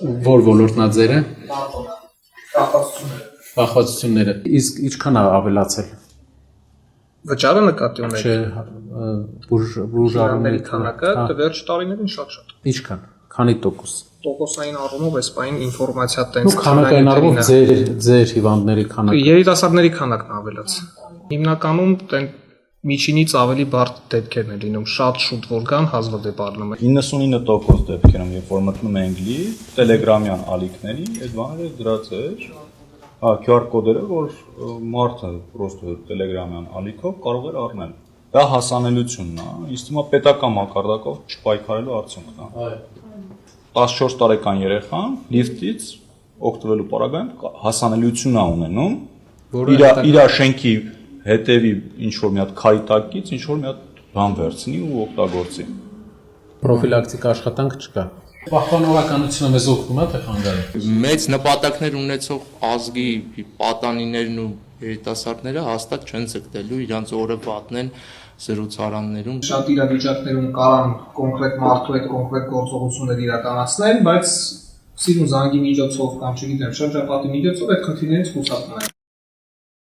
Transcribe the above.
Որ ոլորտն է ձերը։ Կախվածությունները։ Իսկ ինչքան է ավելացել։ Վճարը նկատի ունեք։ Չէ, բուրժարումների քանակը վերջ տարիներին շատ։ Ինչքան։ Քանի տոկոս։ Տոկոսային առումով այս բային ինֆորմացիա տենց քանակային առումով ձեր հիվանդների քանակը։ Երիտասարդների քանակն ավելացել։ Հիմնականում միջինից ավելի բարդ դեպքերն են լինում, շատ շուտ որ կան հազվադեպ առնում է։ 99% դեպքերում, երբ որ մտնում ենք լի, տելեգրամյան ալիքների, այդ բաները դրած էր, QR կոդերը, որ մարդը պրոստը տելեգրամյան ալիքով կարող էր առնել։ Դա հասանելիությունն է, ինձ թվում է պետական մակարդակով չպայքարելու արդյունքն է։ 14 տարեկան երեխան լիֆտից օգտվելու պարագայում հասանելիություն է ունենում, իր շենքի հետևի ինչ-որ մի հատ քայտակից ինչ-որ մի հատ բան վերցնի ու օգտագործի։ Պրոֆիլակտիկ աշխատանք չկա։ Պահպանողականությունը մեզ օգնում է թե խանգարում։ Մեծ նպատակներ ունեցող ազգի պատանիներն ու երիտասարդները հաստատ չեն ձգտելու իրանց օրը պատնեն զրուցարաններում։ Շատ իրավիճակներում կարան կոնկրետ մարդու հետ կոնկրետ գործողություններ իրականացնել, բայց սիրուն զանգի միջոցով կամ չգիտեմ շրջապատի միջոցով այդ խնդիրներից խուսափում են։